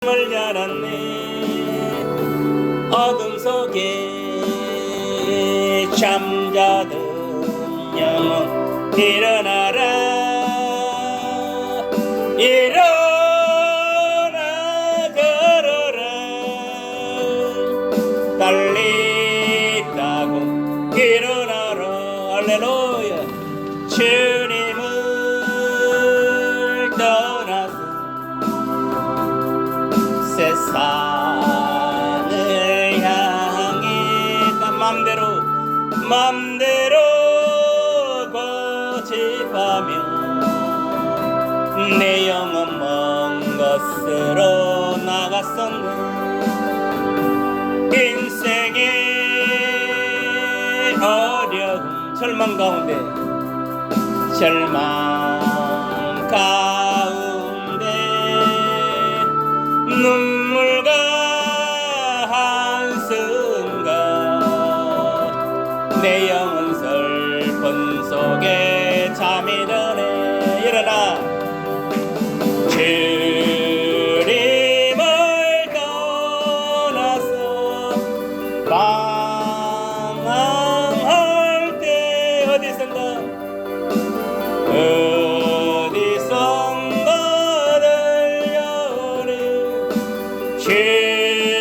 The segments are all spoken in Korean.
을 자랐네. 어둠 속에 잠자던 영혼 일어나라 일어나 걸어라. 달리다고 일어나라. 할렐루야. 주님을 떠나서 세상을 향해 맘대로 고집하며 내 영혼 먼 곳으로 나갔었네. 인생의 어려움 절망 가운데 눈물과 한숨과 내 영혼 슬픔 속에 잠이 드네. 일어나. 주님을 떠나서 방황할 때 어디선가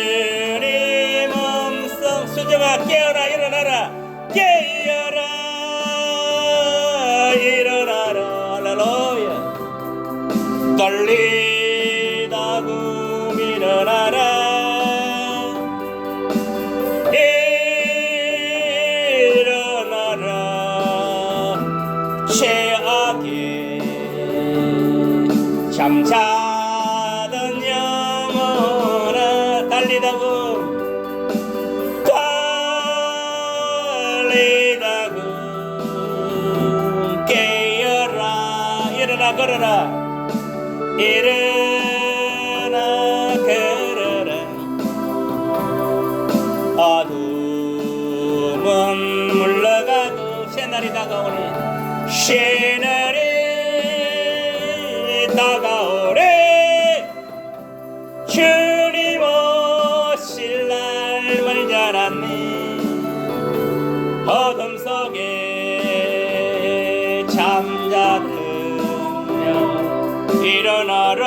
주님 음성 수정아 깨어라. 일어나라. 깨어라 일어나라. 할렐루야. 떨리다고 일어나라. 일어나라. 죄악에 잠자던 영혼아 달리다고 깨어라. 일어나 걸어라. 일어나 걸어라. 어둠은 물러가고 새날이 다가오네. 새날이 다가오네. 주님 오실 날을 알았네. 어둠 속에 잠자던 영혼 일어나라.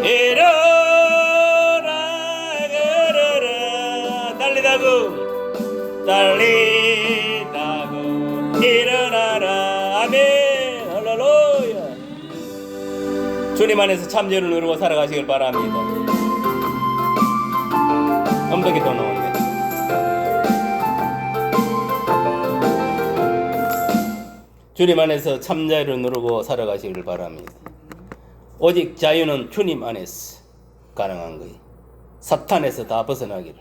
일어나 걸어라. 달리다고 일어나라. 아멘. 할렐루야. 주님 안에서 참전을 누르고 살아가시길 바랍니다. 엄덕이 더 나오네. 주님 안에서 참자유를 누르고 살아가시길 바랍니다. 오직 자유는 주님 안에서 가능한 거예요. 사탄에서 다 벗어나기를.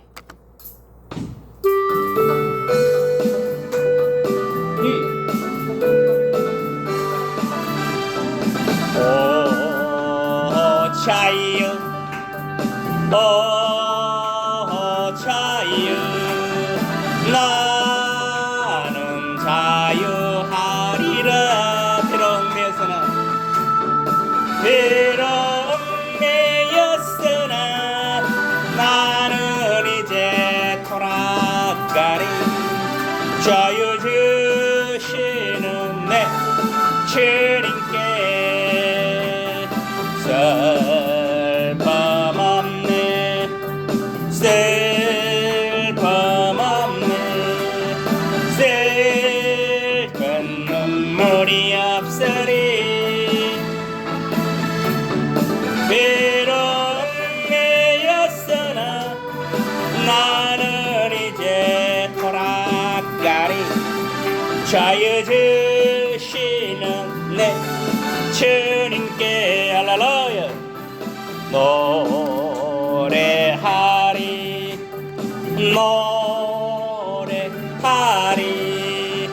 오 자유, 오 자유, 나는 자유하리라. 비록 매였으나 나는 이제 돌아가리. 자유 주시는 내 주님께 슬픔 없네. 슬픔 슬픈 눈물이 없으리. 비록 매였으나 나는 이제 돌아가리. 자유 주시는 내 주님께 할렐루야. 노래하리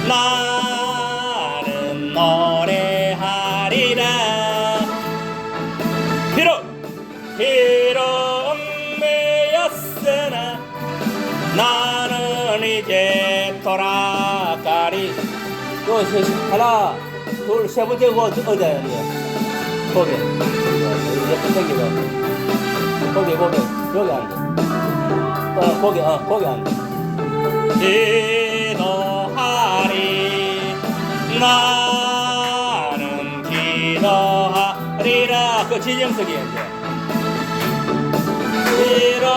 나는 노래하리라. 비록 매였으나 나는 이제 돌아가리. 또 하나 둘 세 번째 거 어디야? 거기 거기 여기 앉아. 거기 앉아. 기도하리 나는 기도하리라. 그 지정석이야 이제. 이런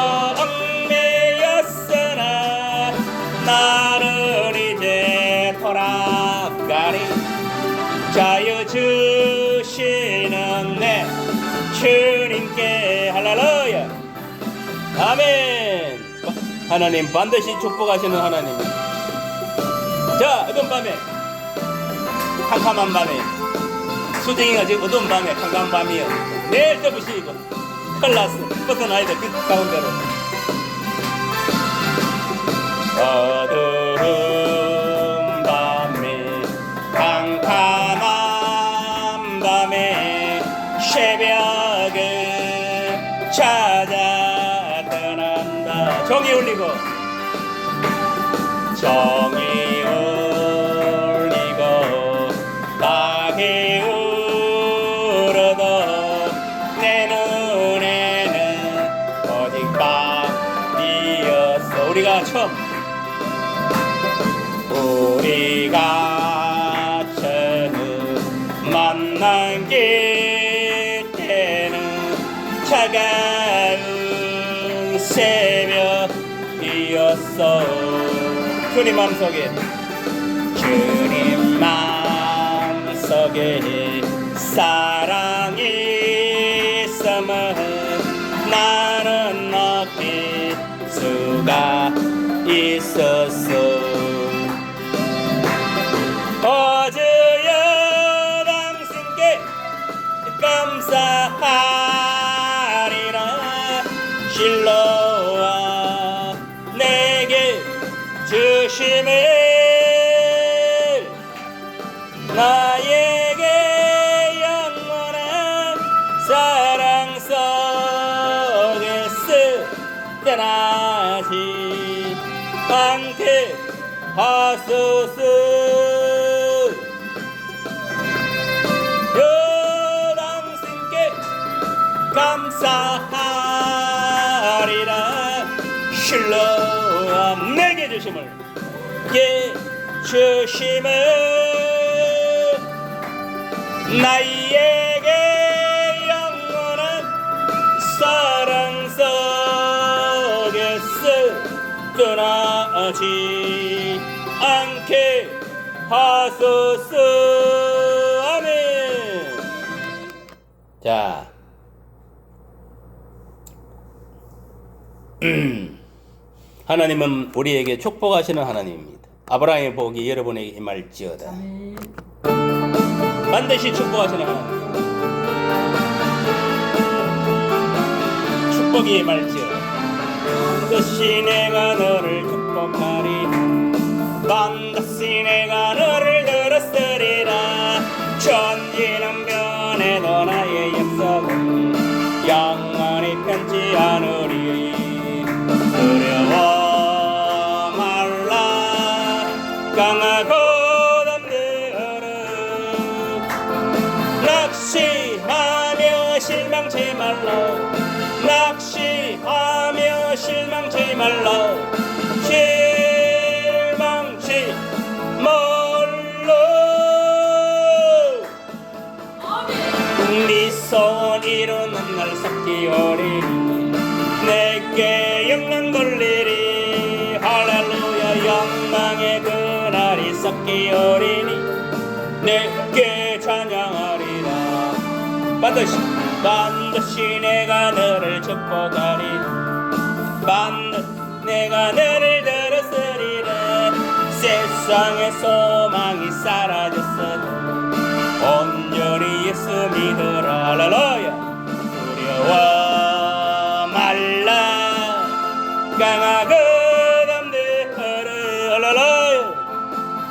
얽매였으나 나는 이제 돌아가리. 자유 주시는 내 주님께 할렐루야. 아멘. 하나님 반드시 축복하시는 하나님. 자, 어두운 밤에 캄캄한 밤에 수정이가 지금 어두운 밤에 캄캄한 밤이요. 내일 접으시고 큰일 났어. 벗어나야 돼. 그 가운데로. 어두운 밤에 캄캄한 밤에 새벽을 찾아 떠난다. 종이 울리고 종이 울리고 낙이 울어도 내 눈에는 오직 밤이었어. 우리가 처음 만난 그때는 차가운 새벽이었어. 주님 마음속에 주님 마음속에 사랑이 있음을 나는 느낄 수가 있었어. 어제여 당신께 감사하리라. 실로와 내게 주심을 나에게 영원한 사랑 속에서 떠나지 않게 하소서. 감사하리라. 실로와 내게 주심을 주심을 나에게 영원한 사랑 속에서 떠나지 않게 하소서. 아멘. 자, 하나님은 우리에게 축복하시는 하나님입니다. 아브라함의 복이 여러분에게 임할지어다. 반드시 축복하시는 하나님. 축복이 임할지어다. 반드시 내가 너를 축복하리. 반드시 내가 너를 들었으리라. 천지는 변해도 나의 약속은 영원히 변치 않으리. 두려워 말라. 강하고 담대하라. 낙시하며 실망치 말라. 낙시하며 실망치 말라. 실망치 말라. 네 소원 이루는 날 삭히오리니. 내게 영광 돌리리. 할렐루야. 영광의 그날이 삭히오리니. 내게 찬양하리라. 반드시 내가 너를 축복하리. 반드시 내가 너를 들었으리라. 세상의 소망이 사라졌어도 온전히 예수 믿으라. 할렐루야. 두려워 말라. 강하고 담대하라. 할렐루야.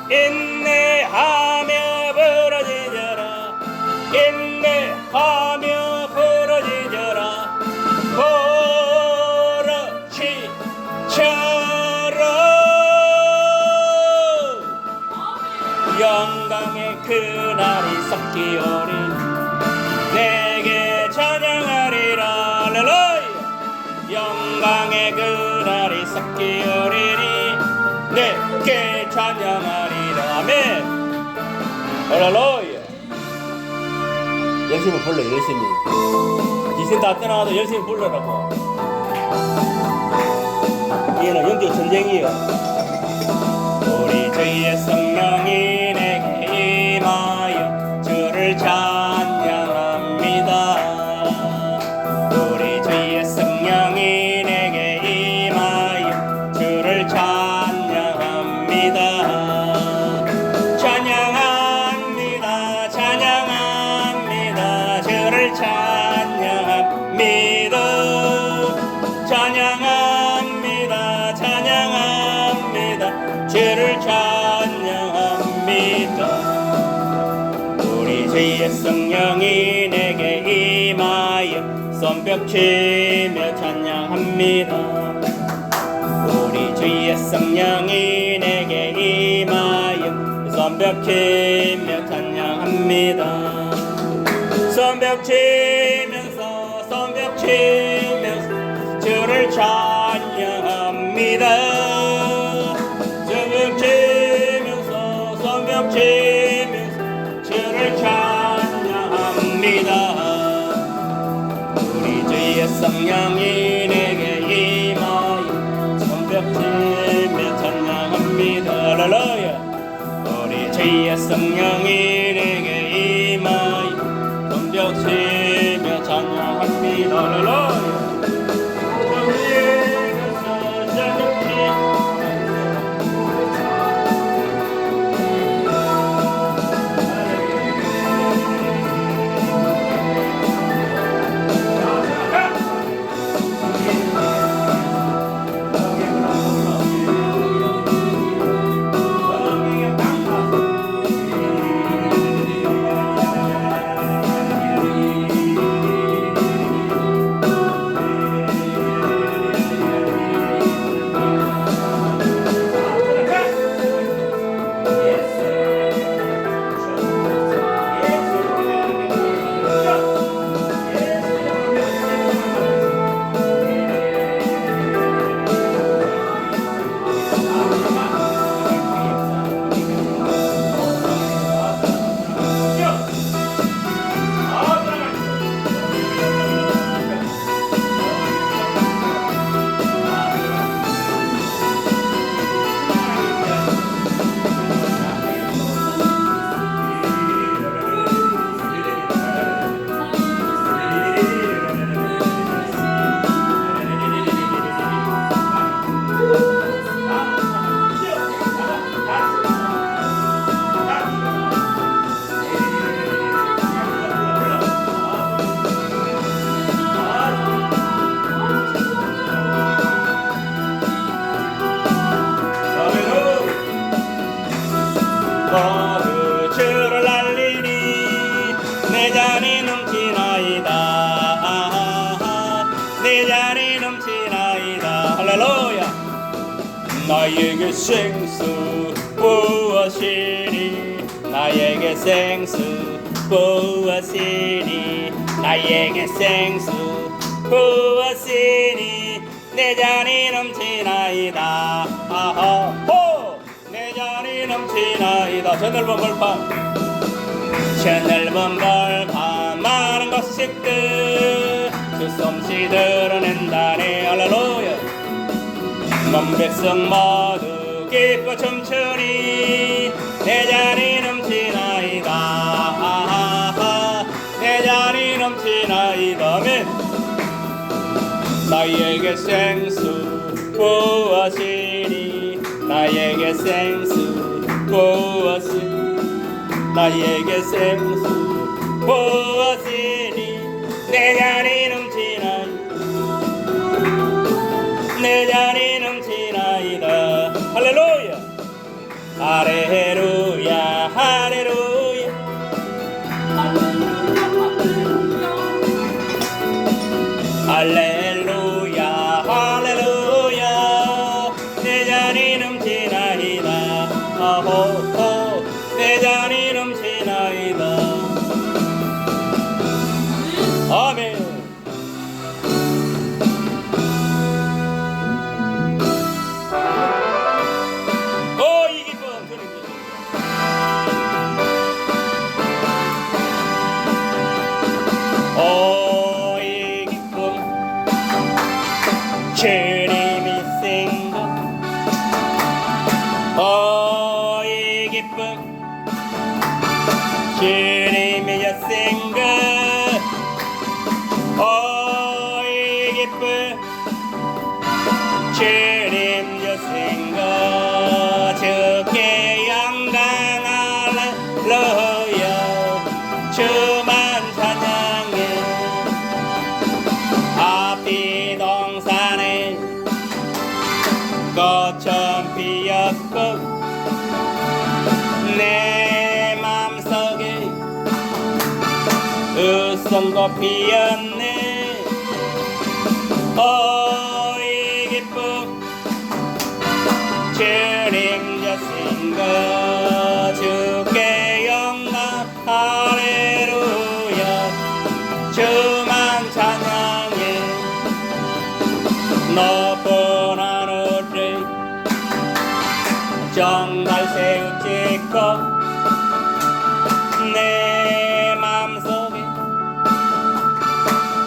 인내하며 부러지져라. 인내하며 부러지져라. 부러지져라. 영광의 그날이 삭히오리. 내게 섞이 어린이 내게 찬양하리라. 아멘. 할렐루야. 열심히 불러, 열심히. 귀신 다 떠나가도 열심히 불러라고. 이게는 영적 전쟁이요. 우리 주의 성령이 내게 임하여 주를 찬양합니다. 우리 주의 성령이 내게 임하여 주를 찬양합니다. 찬양합니다. 찬양합니다. 주를 찬양합니다. 찬양합니다. 찬양합니다. 주를 찬양합니다. 우리 주의 성령이 내게 임하여 손뼉치며 찬양합니다. 우리 주의 성령이 내게 임하여 손뼉치며 찬양합니다. 손뼉치면서 주를 찬양합니다. 손뼉치면서 주를 찬양합니다. 우리 주의 성령이 내게 임하여 손뼉치며 찬양합니다. 할렐루야. 우리 주의 성령이 내게 임하여 손뼉치며 찬양합니다. 할렐루야. 주를 날리니 내 잔이 넘치나이다. 내 잔이 넘치나이다. 할렐루야. 나에게 생수 부으시니 나에게 생수 부으시니 나에게 생수 부으시니 내 잔이 넘치나이다. 아호 내 잔이 넘치나이다. 저 넓은 벌판 저 넓은 벌판 많은 것식들 그 솜씨 드러낸다네. 할렐루야. 온 백성 모두 기뻐 춤추니 내 잔이 넘치나이다. 내 잔이 넘치나이다. 아멘. 나에게 생수 부으시니 나에게 생수 부으시니 나에게 생수 부으시니 내 잔이 넘치나이다. 내 잔이 넘치나이다. 할렐루야. 할렐루야. 할렐루야. 할렐루야. 할렐루야. 내 잔이 넘치나이다. 아호호 내 잔이 넘치나이다. 아멘. 주님이 생각 어이 기쁨 주님의 생각 어이 기쁨 주님의 생각 주께 영광 할렐루야 주만 찬양해 앞이 동산에 꽃처럼 피었고 내 맘속에 웃음꽃 피었네 어이 기쁨 주님 자신과 주께 영광 할렐루야 주만 찬양해 높은 하늘에 정갈새우 찍고 내 맘속에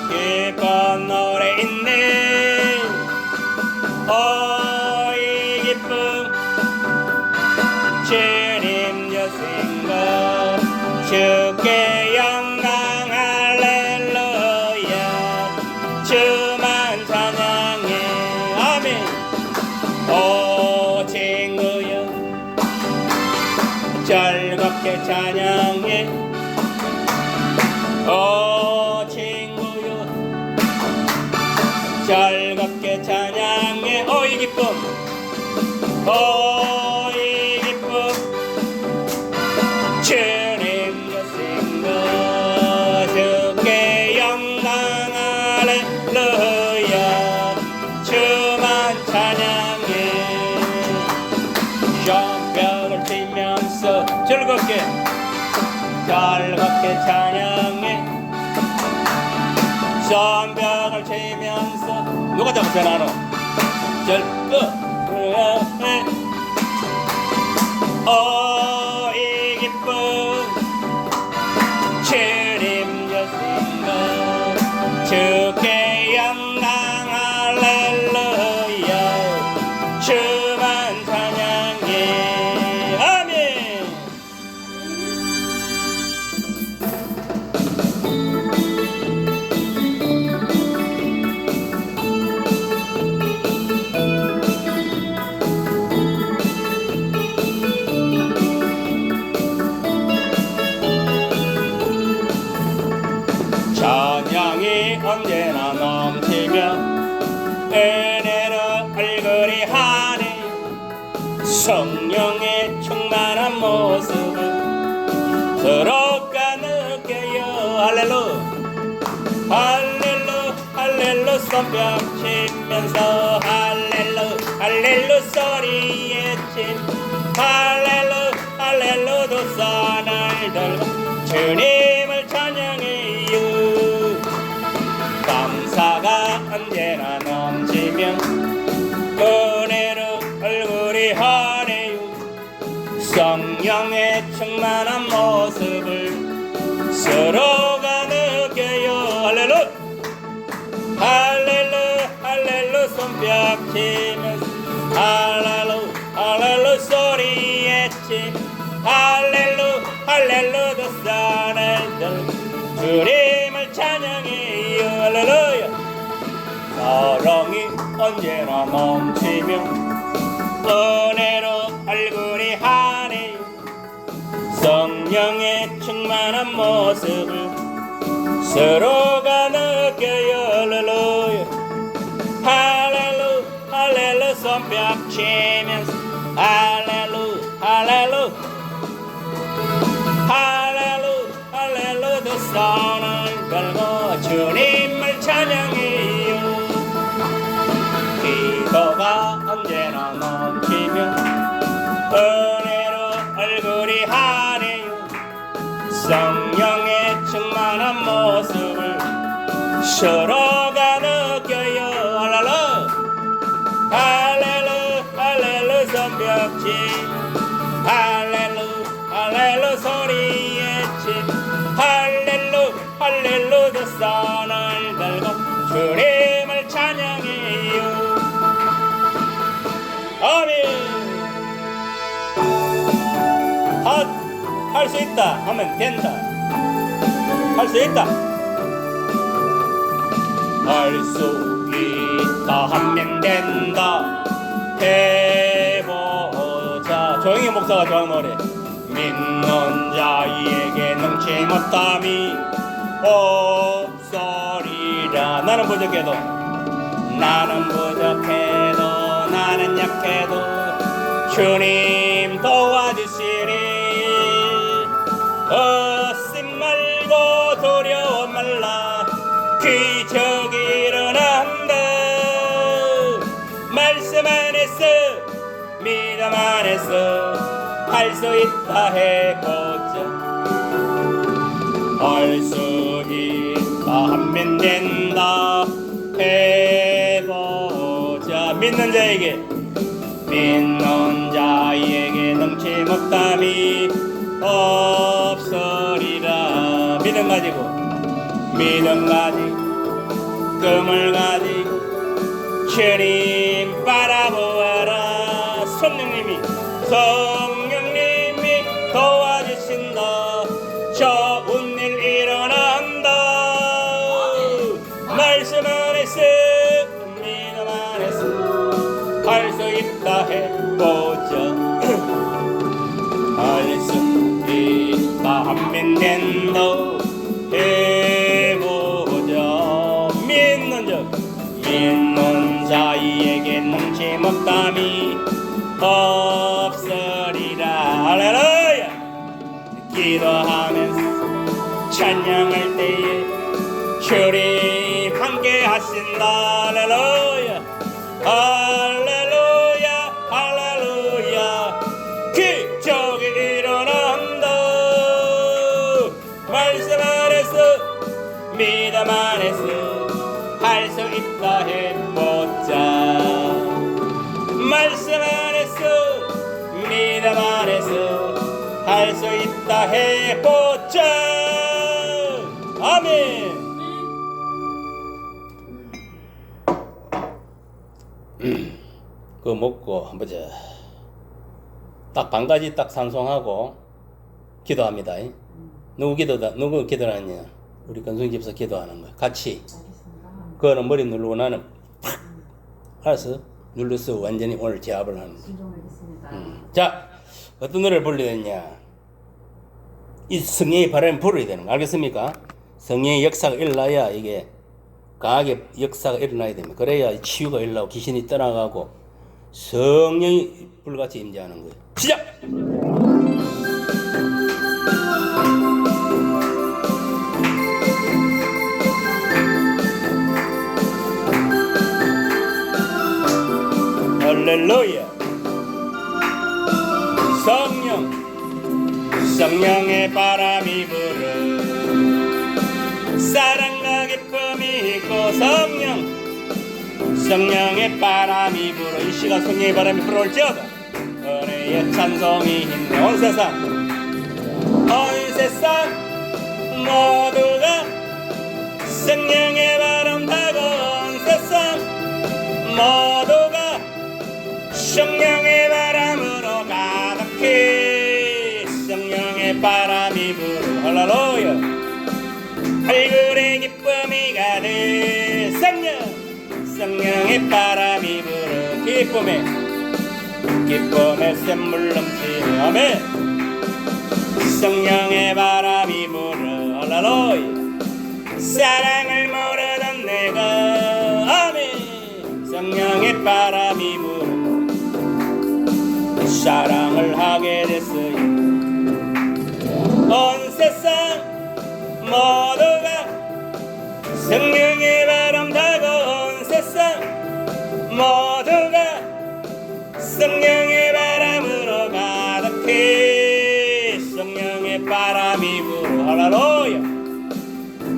기쁜 노래 있네 어이 기쁨 주님 여생각 주께 영광 할렐루야 주만 찬양해 아멘 오 친구여 즐겁게 찬양해 오 친구여 즐겁게 찬양해 오이 기쁨 오이 기쁨 주님 여생각 주께 영광 할렐루야 주만 찬양해 손뼉을 치면서 즐겁게 찬양해 손뼉을 치면서 누가 잡으세요 나는 어이 기쁨 주님 여생각 주께 영광 할렐루야 주만 찬양해 아멘 찬양이 언제나 넘치며 은혜로 얼굴이 환해 성령의 충만한 모습을 서로가 느껴요 할렐루 할렐루 할렐루 손뼉 치면서 할렐루 할렐루 소리에 침 할렐루 할렐루 두 손을 들고 주님을 찬양해요 감사가 언제나 넘치며 은혜로 얼굴이 환해요 성령의 충만한 모습을 서로가 느껴요 할렐루 할렐루 할렐루 손뼉 치면서 할렐루 할렐루 소리에 침 할렐루 할렐루 두 손을 들고 주님을 찬양해요 할렐루야 사랑이 언제나 넘치며 은혜로 얼굴이 환해요 성령의 충만한 모습을 서로가 느껴요 할렐루야 할렐루 할렐루 손뼉 치면서 할렐루 할렐루 할렐루 할렐루 두 손을 들고 주님을 찬양해요 기도가 언제나 넘치며 은혜로 얼굴이 환해요 성령의 충만한 모습을 서로가 느껴요 할렐루 할렐루 할렐루 손뼉 치며 할렐루 할렐루 소리에 침 할렐루 할렐루 두 손을 들고 주님을 찬양해요 할 수 있다 하면 된다. 할 수 있다. 할 수 있다 하면 된다. 해보자. 조용히 목사가 좋아하는 노래. 믿는 자에게 능치 못함이 없으리라. 나는 부족해도 나는 약해도 주님 도와주시리. 의심 말고 두려워 말라. 기적이 일어난다. 말씀 안에서 믿음 안에서 할 수 있다 해보자. 할 수 있다 하면 된다 해보자. 믿는 자에게 능치 못함이 없으리라. 믿음 가지고 꿈을 가지고 주님 바라보아라. 성령님이 도와주신다. 좋은 일 일어난다. 말씀 안에서 믿음 안에서 할 수 있다 해보자. 할 수 있다 하면 된다 해보자. 믿는 자에게 능치 못함이 없으리라. 할렐루야. 기도하면서 찬양할 때에 주님 함께 하신다. 할렐루야. 할렐루야. 할렐루야. 기적이 일어난다. 말씀 안에서 믿음 안에서 할 수 있다 해보자. 말씀 안에서 믿음 안에서 할 수 있다 해보자. 아멘. 그거 먹고 한번 보자. 딱 반 가지 딱 찬송하고 기도합니다. 누구 기도하냐? 우리 건승 집사 기도하는 거야. 같이. 그거는 머리 누르고 나는 팍 알았어? 눌러서 완전히 오늘 제압을 하는 거야. 자, 어떤 노래를 불러야 되냐? 이 성령의 바람이 불어야 되는 거 알겠습니까? 성령의 역사가 일어나야 이게 강하게 역사가 일어나야 됩니다. 그래야 치유가 일어나고 귀신이 떠나가고 성령이 불같이 임재하는 거예요. 시작! 할렐루야. 성령의 바람이 불어 사랑과 기쁨이 있고 성령의 바람이 불어 이 시간 성령의 바람이 불어올지어다. 은혜의 찬송이 있네. 온 세상 모두가 성령의 바람 타고 온 세상 모두가 성령의 바람으로 가득히 성령의 바람이 불어 할렐루야. 얼굴에 기쁨이 가득 성령의 바람이 불어 기쁨의 샘물 넘치네. 아멘. 성령의 바람이 불어 할렐루야. 사랑을 모르던 내가 아멘. 성령의 바람이 불어 사랑을 하게 됐어요. 온 세상 모두가 성령의 바람 타고 온 세상 모두가 성령의 바람으로 가득히 성령의 바람이 불어 할렐루야.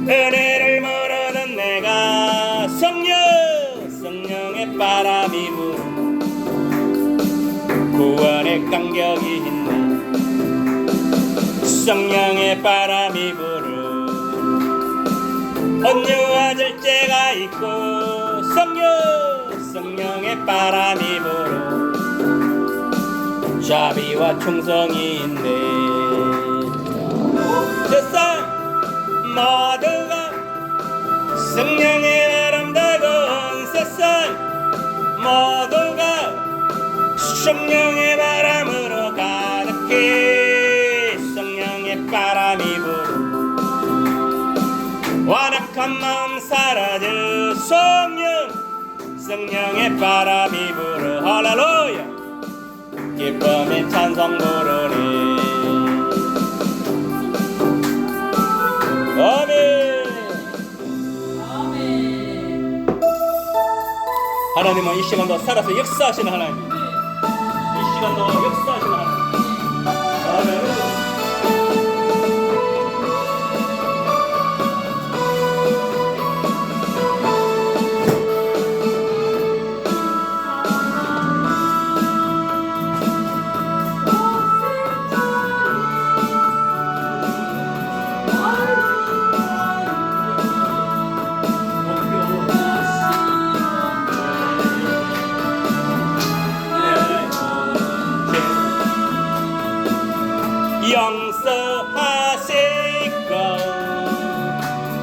은혜를 모르던 내가 성령의 바람이 불어 구원의 감격이 있네. 성령의 바람이 불어 온유와 절제가 있고 성령의 바람이 불어 자비와 충성이 있네. 세상 모두가 성령의 아름다운 세상 모두가 성령의 바람으로 가득해 성령의 바람이 불어 완악한 마음 사라져 성령의 바람이 불어 할렐루야 기쁨의 찬송 부르네 아멘. 하나님은 이 시간도 살아서 역사하시는 하나님 이 시간도 역사하시는 하나님 아멘. 용서하시고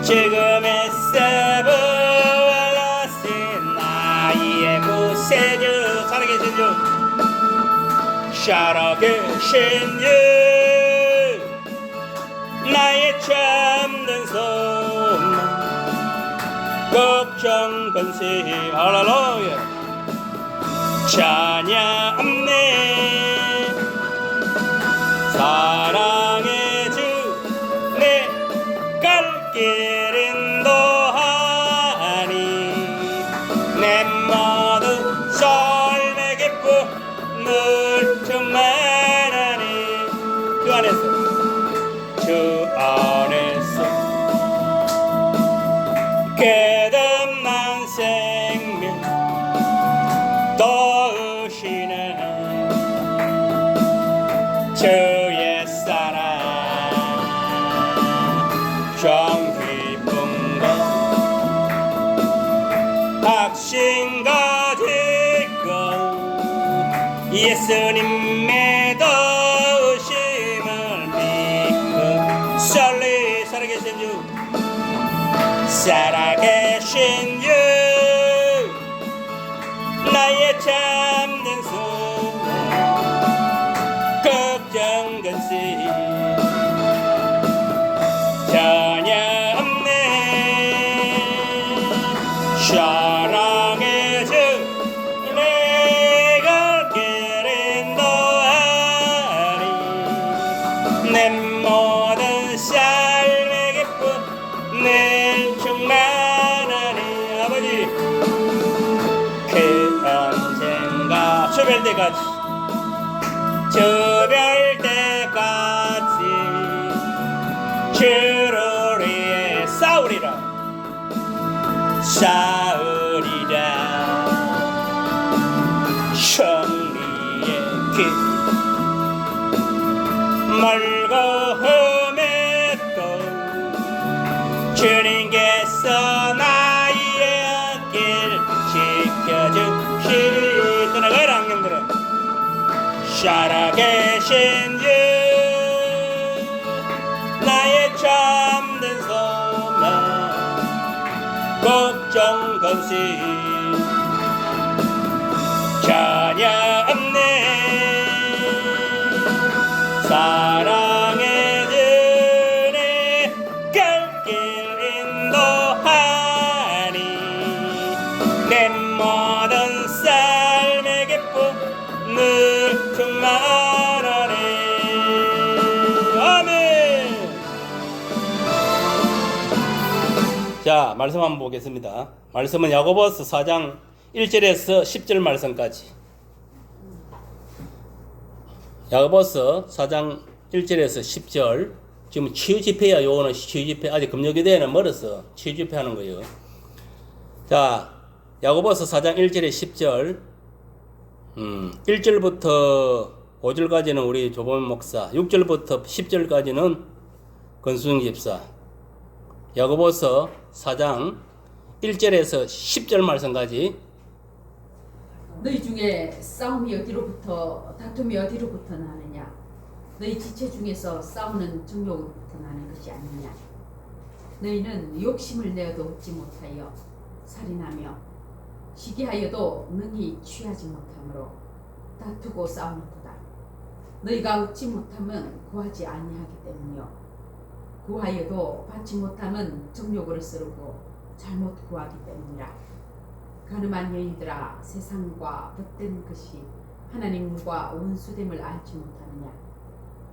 지금의 세부하신 나의 구세주 살아계신 주 살아계신 주 나의 참된 소망 걱정 근심 할렐루야 자녀 없네 사랑의 주 내 갈 길 인도하니 내 모든 삶의 기쁨 늘 충만하니 주 안에서 끝없는 생명 도우시네 주의 사랑 정 기쁨과 확신 가지고 예수님의 도우심을 믿고 살아계신 주 살아계신 주 나의 참된 소망 걱정 근심 전혀 없네 사랑의 주 내 갈 길 인도하니 내 모든 삶의 기쁨 늘 충만하니 아버지 그 언젠가 주별 때까지 주를 위해 싸우리라 승리의 길 멀고 험했고 주님께서 나의 길 지켜주시리 떠나가라 악령들아 살아계신 주 나의 참된 소망 걱정 근심 전혀 없네 사랑의 주내 갈 길 인도하니 내 모든 삶의 기쁨 늘 충만하네 아멘. 자 말씀 한번 보겠습니다. 말씀은 야고보서 4장 1절에서 10절 말씀까지 야고보서 4장 1절에서 10절 지금 치유집회야. 요거는 치유집회 아직 금요기대에는 멀어서 치유집회 하는 거예요. 자 야고보서 4장 1절에 10절 1절부터 5절까지는 우리 조범 목사 6절부터 10절까지는 권수정 집사 야고보서 4장 1절에서 10절 말씀까지 너희 중에 싸움이 어디로부터 다툼이 어디로부터 나느냐 너희 지체 중에서 싸우는 정욕으로부터 나는 것이 아니냐. 너희는 욕심을 내어도 얻지 못하여 살인하며 시기하여도 능히 취하지 못하므로 다투고 싸우는도다. 너희가 얻지 못하면 구하지 아니하기 때문이요 구하여도 받지 못하면 정욕으로 쓰르고 잘못 구하기 때문이라. 가늠한 여인들아, 세상과 벗된 것이 하나님과 원수됨을 알지 못하느냐.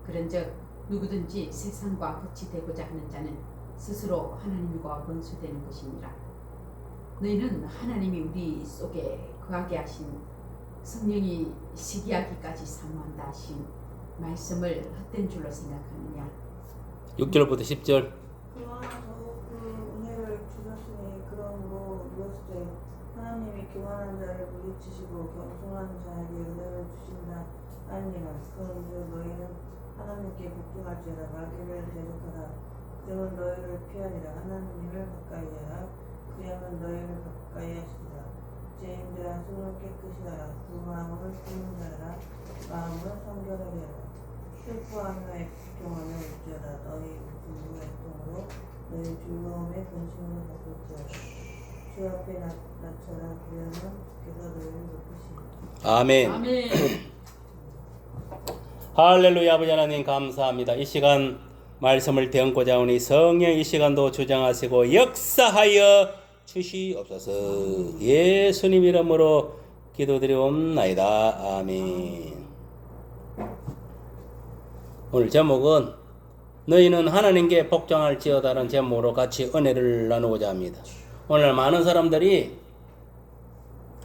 그런즉 누구든지 세상과 같이 되고자 하는 자는 스스로 하나님과 원수되는 것이니라. 너희는 하나님이 우리 속에 거하게 하신 성령이 시기하기까지 사모한다 하신 말씀을 헛된 줄로 생각하느냐. 6절부터 10절. 그러나 더욱 그 은혜를 주셨으니 그러므로 누웠을 하나님이 교만한 자를 물리치시고 겸손한 자에게 은혜를 주신다 아니라. 그런즉 너희는 하나님께 복종할지어다. 마귀를 대적하라. 그러면 너희를 피하리라. 하나님을 가까이 하라. 그러면 너희를 가까이 하시리라. 죄인들아, 손을 깨끗이 하라. 두 마음을 품는 자라. 마음을 성결하게 하라. 슬퍼하며 애통하며 울지어다. 너희 웃음으로 애통으로 너희 즐거움의 근심으로 바꿀지어다. 주 앞에 낮춰라. 그러면 주께서 너희를 높이시리라. 아멘. 아멘. 할렐루야. 아버지 하나님 감사합니다. 이 시간 말씀을 되얹고자 하니 성령 이 시간도 주장하시고 역사하여 주시옵소서. 예수님 이름으로 기도드리옵나이다. 아멘. 오늘 제목은 너희는 하나님께 복종할지어다라는 제목으로 같이 은혜를 나누고자 합니다. 오늘 많은 사람들이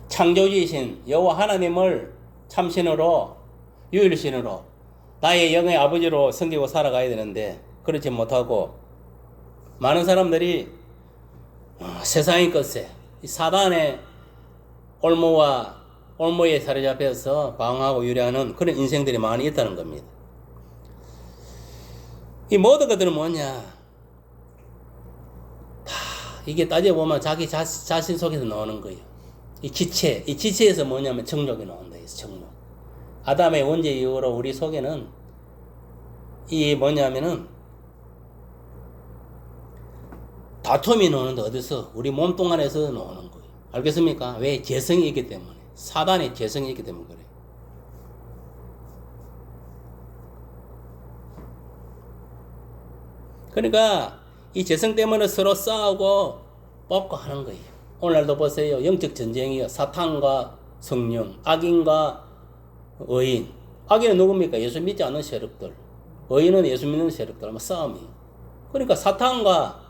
창조주이신 여호와 하나님을 참신으로 유일신으로 나의 영의 아버지로 섬기고 살아가야 되는데 그렇지 못하고 많은 사람들이 세상의 것에 사단의 올무에 사로잡혀서 방황하고 유래하는 그런 인생들이 많이 있다는 겁니다. 이 모든 것들은 뭐냐? 다 이게 따져보면 자기 자신 속에서 나오는 거예요. 이 지체에서 뭐냐면 정욕이 나온다. 정욕. 아담의 원죄 이후로 우리 속에는 이 뭐냐면은 다툼이 나오는데 어디서? 우리 몸뚱 안에서 나오는 거예요. 알겠습니까? 왜? 재성이 있기 때문에. 사단의 재성이 있기 때문에 그래요. 그러니까 이 재성 때문에 서로 싸우고 뽑고 하는 거예요. 오늘날도 보세요. 영적 전쟁이요. 사탄과 성령, 악인과 의인. 악인은 누굽니까? 예수 믿지 않는 세력들. 의인은 예수 믿는 세력들. 싸움이에요. 그러니까 사탄과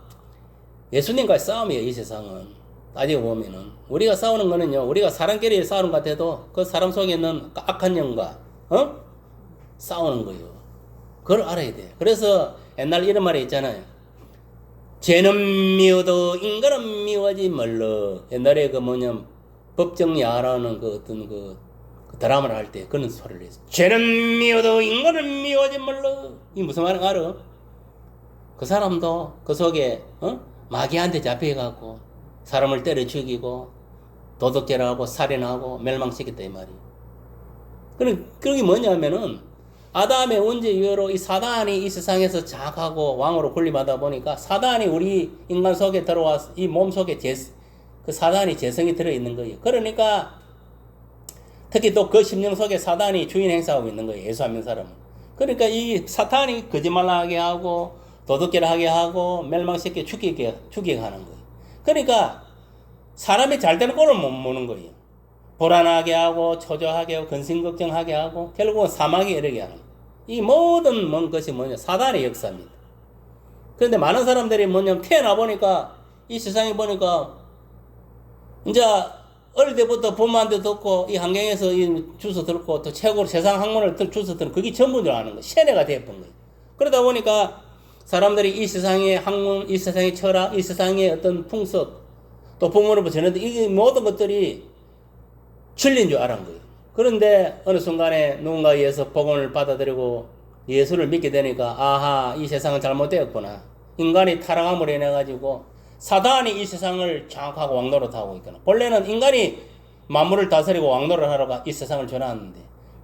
예수님과의 싸움이에요. 이 세상은. 따지고 보면은. 우리가 싸우는 거는요. 우리가 사람끼리 싸우는 것 같아도 그 사람 속에 있는 악한 영과 싸우는 거예요. 그걸 알아야 돼. 그래서 옛날 이런 말이 있잖아요. 죄는 미워도 인간은 미워하지 말라. 옛날에 그 뭐냐 법정야라는 그 어떤 그 드라마를 할 때 그런 소리를 했어. 죄는 미워도 인간은 미워하지 말라. 이 무슨 말인지 알아? 그 사람도 그 속에 마귀한테 잡혀가고 사람을 때려 죽이고 도둑질하고 살인하고 멸망시켰다 이 말이에요. 그게 뭐냐면은 아담의 원죄 이후로 이 사단이 이 세상에서 장악하고 왕으로 군림하다 보니까 사단이 우리 인간 속에 들어와서 이 몸 속에 그 사단이 재성이 들어있는 거예요. 그러니까 특히 또 그 심령 속에 사단이 주인 행사하고 있는 거예요. 예수 안 믿는 사람은. 그러니까 이 사탄이 거짓말하게 하고 도둑질하게 하고 멸망시켜 죽이게 하는 거예요. 그러니까 사람이 잘 되는 꼴을 못 보는 거예요. 불안하게 하고 초조하게 하고 근심걱정하게 하고 결국은 사망에 이르게 하는 거예요. 이 모든 것이 뭐냐? 사단의 역사입니다. 그런데 많은 사람들이 뭐냐면 태어나 보니까 이 세상에 보니까 이제 어릴 때부터 부모한테 듣고 이 환경에서 이 주워 들고 또 최고로 세상 학문을 주워 들고 그게 전부를 아는 거예요. 세뇌가 되어버린 거예요. 그러다 보니까 사람들이 이 세상의 학문, 이 세상의 철학, 이 세상의 어떤 풍습 또 부모로부터 전해도 이 모든 것들이 진리인 줄 알은 거예요. 그런데 어느 순간에 누군가에 의해서 복음을 받아들이고 예수를 믿게 되니까 아하 이 세상은 잘못되었구나. 인간이 타락함으로 인해 가지고 사단이 이 세상을 장악하고 왕노릇하고 있구나. 본래는 인간이 만물을 다스리고 왕노릇하러 이 세상을 전하는데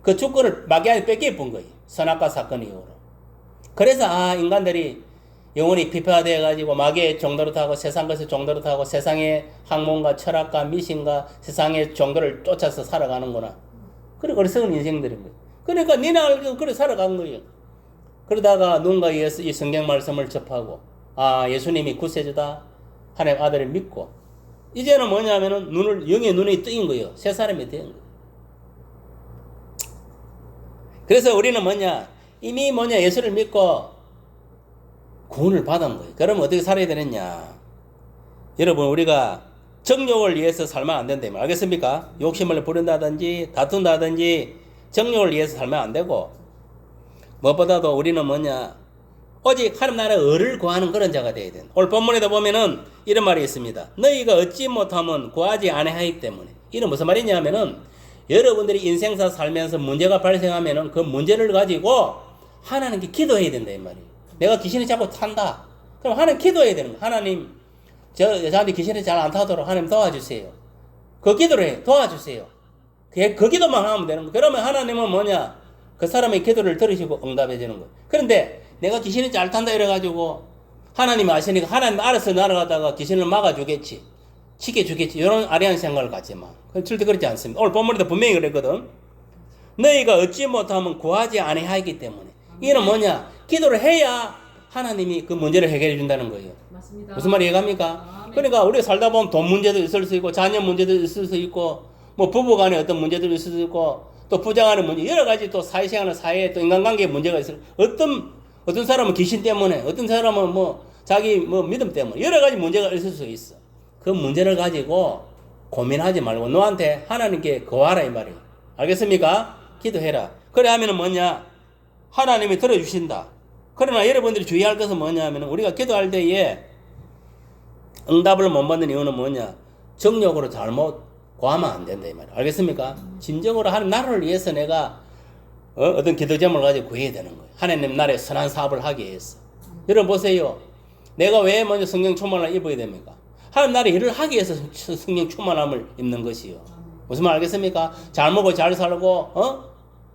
그 주권을 마귀한테 뺏겨본 거예요. 선악과 사건 이후로. 그래서 인간들이 영혼이 피폐화되어 가지고 마귀의 정도로 타고 세상 것의 정도로 타고 세상의 학문과 철학과 미신과 세상의 정도를 쫓아서 살아가는구나. 그래 어리석은 인생들인 거예요. 그러니까 니나 알고 그래 살아간 거예요. 그러다가 누군가 의해서 이 성경 말씀을 접하고 예수님이 구세주다 하나님 아들을 믿고 이제는 뭐냐면은 영의 눈이 뜨인 거예요. 새 사람이 된 거예요. 그래서 우리는 이미 예수를 믿고 구원을 받은 거예요. 그러면 어떻게 살아야 되느냐? 여러분 우리가 정욕을 위해서 살면 안 된다면 알겠습니까? 욕심을 부린다든지 다툰다든지 정욕을 위해서 살면 안 되고 무엇보다도 우리는 오직 하나님 나라의 의를 구하는 그런 자가 되어야 된다. 오늘 본문에도 보면은 이런 말이 있습니다. 너희가 얻지 못하면 구하지 아니하기 때문에. 이는 무슨 말이냐면은 여러분들이 인생사 살면서 문제가 발생하면은 그 문제를 가지고 하나님께 기도해야 된다 이 말이에요. 내가 귀신이 자꾸 탄다. 그럼 하나님 기도해야 되는 거예요. 하나님 저한테 귀신이 잘 안 타도록 하나님 도와주세요. 그 기도를 해. 도와주세요. 그 기도만 하면 되는 거예요. 그러면 하나님은 그 사람의 기도를 들으시고 응답해 주는 거예요. 그런데 내가 귀신이 잘 탄다 이래가지고 하나님이 아시니까 하나님 알아서 날아가다가 귀신을 막아주겠지. 지켜주겠지. 이런 아리한 생각을 갖지 마. 절대 그렇지 않습니다. 오늘 본문에도 분명히 그랬거든. 너희가 얻지 못하면 구하지 아니하기 때문에. 이는 기도를 해야 하나님이 그 문제를 해결해 준다는 거예요. 맞습니다. 무슨 말이 이해갑니까? 그러니까 우리가 살다 보면 돈 문제도 있을 수 있고 자녀 문제도 있을 수 있고 부부간에 어떤 문제도 있을 수 있고 또 부장하는 문제 여러 가지 또 사회생활 사회에 또 인간관계에 문제가 있을 어떤 사람은 귀신 때문에 어떤 사람은 자기 믿음 때문에 여러 가지 문제가 있을 수 있어. 그 문제를 가지고 고민하지 말고 너한테 하나님께 거하라 이 말이에요. 알겠습니까? 기도해라. 그래 하면은 하나님이 들어주신다. 그러나 여러분들이 주의할 것은 하면 우리가 기도할 때에 응답을 못 받는 이유는 정욕으로 잘못 구하면 안 된다 이 말이에요. 알겠습니까? 진정으로 하나님 나라를 위해서 내가 어떤 기도 제목을 가지고 구해야 되는 거예요. 하나님 나라의 선한 사업을 하기 위해서. 여러분 보세요. 내가 왜 먼저 성령 충만을 입어야 됩니까? 하나님 나라의 일을 하기 위해서 성령 충만함을 입는 것이요. 무슨 말 알겠습니까? 잘 먹고 잘 살고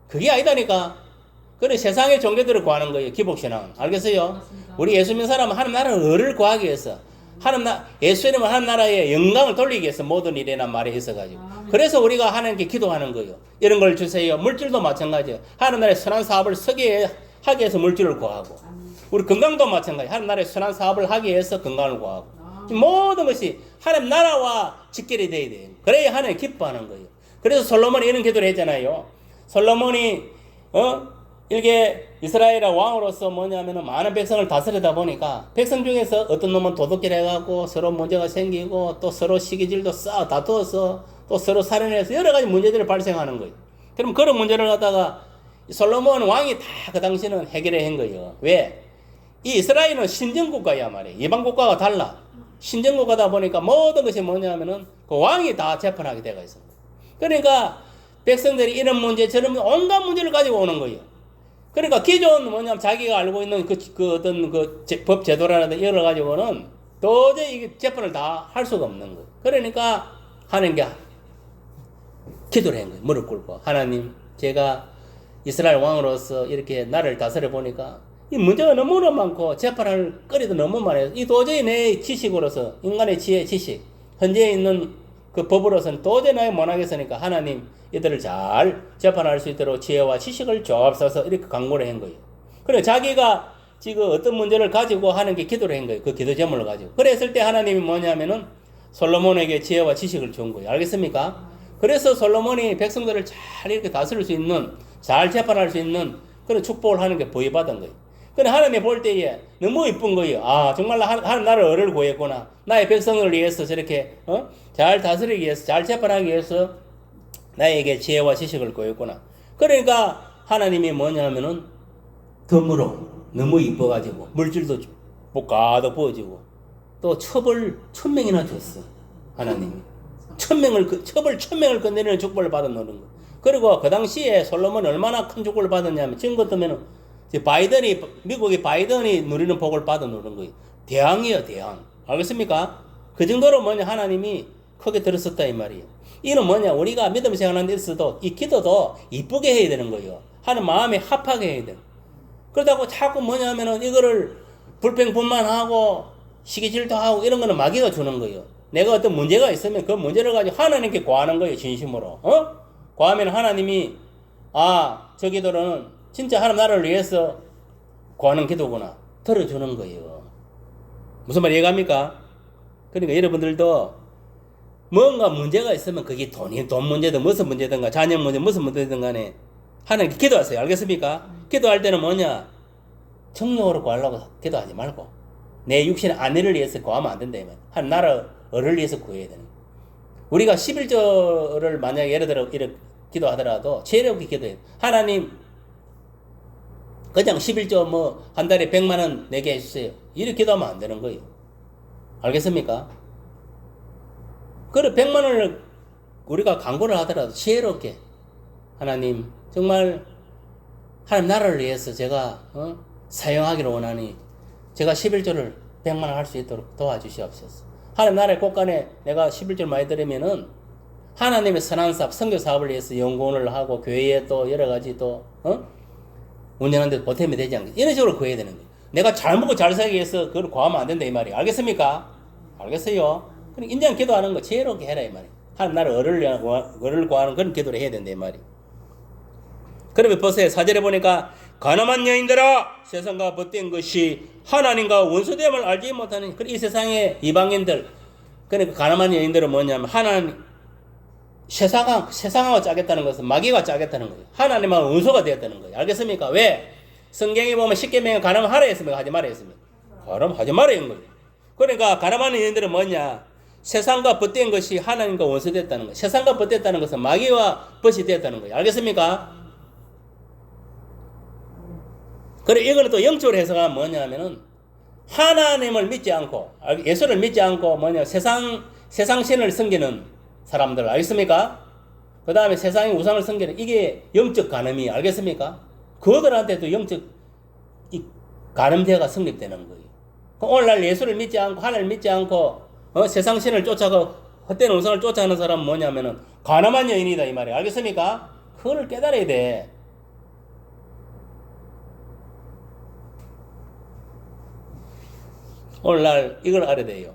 그게 아니다니까. 그래 세상의 종교들을 구하는 거예요. 기복신앙. 알겠어요? 맞습니다. 우리 예수 믿는 사람은 하나님 나라의 의를 구하기 위해서 예수님은 하나님 나라의 영광을 돌리기 위해서 모든 일에나 말이 있어가지고 그래서 우리가 하나님께 기도하는 거예요. 이런 걸 주세요. 물질도 마찬가지예요. 하나님 나라의 선한 사업을 하기 위해서 물질을 구하고 우리 건강도 마찬가지예요. 하나님 나라의 선한 사업을 하기 위해서 건강을 구하고 모든 것이 하나님 나라와 직결이 돼야 돼요. 그래야 하나님 기뻐하는 거예요. 그래서 솔로몬이 이런 기도를 했잖아요. 솔로몬이 이게 이스라엘 왕으로서 많은 백성을 다스리다 보니까 백성 중에서 어떤 놈은 도둑질 해갖고 서로 문제가 생기고 또 서로 시기질도 다투어서 또 서로 살인해서 여러 가지 문제들이 발생하는 거예요. 그럼 그런 문제를 갖다가 솔로몬 왕이 다 그 당시는 해결해 한 거예요. 왜? 이 이스라엘은 신정국가야 말이에요. 이방 국가가 달라. 신정국가다 보니까 모든 것이 그 왕이 다 재판하게 되어 있습니다. 그러니까 백성들이 이런 문제 저런 온갖 문제를 가지고 오는 거예요. 그러니까 기존 자기가 알고 있는 어떤 법 제도라든지 여러 가지고는 도저히 이게 재판을 다 할 수가 없는 거예요. 그러니까 하나님께 기도를 한 거예요. 무릎 꿇고 하나님 제가 이스라엘 왕으로서 이렇게 나를 다스려 보니까 이 문제가 너무나 많고 재판할 거리도 너무 많아요. 이 도저히 내 지식으로서 인간의 지혜 지식 현재 있는 그 법으로서는 도저히 나의 못하겠으니까 하나님 이들을 잘 재판할 수 있도록 지혜와 지식을 주옵소서 이렇게 간구를 한 거예요. 그래 자기가 지금 어떤 문제를 가지고 하는 게 기도를 한 거예요. 그 기도 제목을 가지고. 그랬을 때 하나님이 솔로몬에게 지혜와 지식을 준 거예요. 알겠습니까? 그래서 솔로몬이 백성들을 잘 이렇게 다스릴 수 있는 잘 재판할 수 있는 그런 축복을 하는 게 보여받은 거예요. 근데 하나님이 볼 때에 너무 이쁜 거예요. 정말 하나님 나를 의를 구했구나. 나의 백성을 위해서 저렇게 잘 다스리기 위해서 잘 재판하기 위해서 나에게 지혜와 지식을 구했구나. 그러니까 하나님이 덤으로 너무 이뻐가지고 물질도 가득 부어지고 또 첩을 1000명이나 줬어. 하나님이 첩을 1000명을 끝내는 축복을 받아놓는 거. 그리고 그 당시에 솔로몬이 얼마나 큰 축복을 받았냐면 지금 같으면 미국의 바이든이 누리는 복을 받아놓는 거예요. 대왕이에요, 대왕. 알겠습니까? 그 정도로 하나님이 크게 들었었다 이 말이에요. 이는 뭐냐? 우리가 믿음 생활하는 데 있어도 이 기도도 이쁘게 해야 되는 거예요. 하는 마음에 합하게 해야 돼요. 그러다고 자꾸 뭐냐면은 이거를 불평불만하고 시기질도 하고 이런 거는 마귀가 주는 거예요. 내가 어떤 문제가 있으면 그 문제를 가지고 하나님께 구하는 거예요. 진심으로. 구하면 하나님이 저 기도는 진짜 하나님 나라를 위해서 구하는 기도구나. 들어주는 거예요. 무슨 말 이해갑니까? 그러니까 여러분들도 뭔가 문제가 있으면 그게 돈 문제든 무슨 문제든가 자녀 문제 무슨 문제든 간에 하나님께 기도하세요. 알겠습니까? 기도할 때는 뭐냐? 정욕으로 구하려고 기도하지 말고 내 육신의 아내를 위해서 구하면 안 된다. 한 나라를 위해서 구해야 되는. 우리가 11조를 만약에 예를 들어 이렇게 기도하더라도 지혜롭게 기도해요. 하나님 그냥 11조 뭐 한 달에 100만 원 내게 해주세요. 이렇게 기도하면 안 되는 거예요. 알겠습니까? 그래 100만 원을 우리가 강구를 하더라도 지혜롭게 하나님 정말 하나님 나라를 위해서 제가 사용하기를 원하니 제가 11조를 100만 원 할 수 있도록 도와주시옵소서. 하나님 나라의 곳간에 내가 11조를 많이 드리면은 하나님의 선한 사업, 선교 사업을 위해서 연구원을 하고 교회에 또 여러 가지 또 운영하는 데 보탬이 되지 않겠 이런 식으로 구해야 되는 거예요. 내가 잘 먹고 잘 살기 위해서 그걸 구하면 안 된다 이 말이에요. 알겠습니까? 알겠어요? 그러니까 인정 기도하는 거 지혜롭게 해라 이 말이에요. 하나님 나라 을을 구하는 그런 기도를 해야 된다 이 말이에요. 그러면 보세요. 4절에 보니까 가늠한 여인들아 세상과 벗된 것이 하나님과 원수됨을 알지 못하는 이 세상의 이방인들 그러니까 가늠한 여인들은 뭐냐면 하나님 세상하고 짜겠다는 것은 마귀가 짜겠다는 거예요. 하나님하고 원수가 되었다는 거예요. 알겠습니까? 왜? 성경에 보면 십계명에 가늠하라 했습니까? 하지 마라 했습니까? 가늠하지 마라 했는 거예요. 그러니까 가늠한 여인들은 뭐냐? 세상과 벗된 것이 하나님과 원수됐다는 거예요. 세상과 벗됐다는 것은 마귀와 벗이 되었다는 거예요. 알겠습니까? 그래 이거는 또 영적으로 해석하면 뭐냐면은 하나님을 믿지 않고 예수를 믿지 않고 뭐냐 세상 신을 섬기는 사람들 알겠습니까? 그 다음에 세상의 우상을 섬기는 이게 영적 간음이 알겠습니까? 그들한테도 영적 간음죄가 성립되는 거예요. 오늘날 예수를 믿지 않고 하나님을 믿지 않고 세상 신을 쫓아가고 헛된 우상을 쫓아가는 사람은 뭐냐면은 간음한 여인이다 이 말이에요. 알겠습니까? 그걸 깨달아야 돼. 오늘날 이걸 알아야 돼요.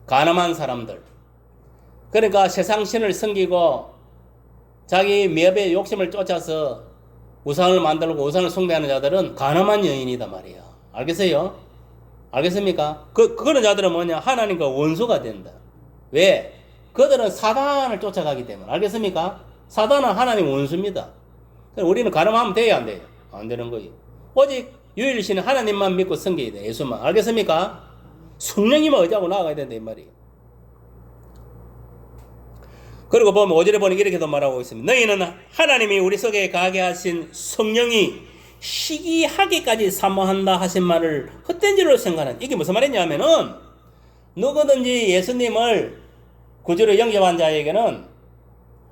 간음한 사람들. 그러니까 세상 신을 섬기고 자기 미업의 욕심을 쫓아서 우상을 만들고 우상을 숭배하는 자들은 간음한 여인이다 말이에요. 알겠어요? 알겠습니까? 그런 자들은 뭐냐? 하나님과 원수가 된다. 왜? 그들은 사단을 쫓아가기 때문에. 알겠습니까? 사단은 하나님 원수입니다. 우리는 간음하면 돼야 안 돼요? 안 되는 거예요. 오직 유일신은 하나님만 믿고 섬겨야 돼. 예수만. 알겠습니까? 성령님만 의지하고 나아가야 된다 이 말이에요. 그리고 보면 5절에 보니 이렇게도 말하고 있습니다. 너희는 하나님이 우리 속에 가게 하신 성령이 시기하기까지 사모한다 하신 말을 헛된 줄로 생각하는 이게 무슨 말이냐면은 누구든지 예수님을 구주로 영접한 자에게는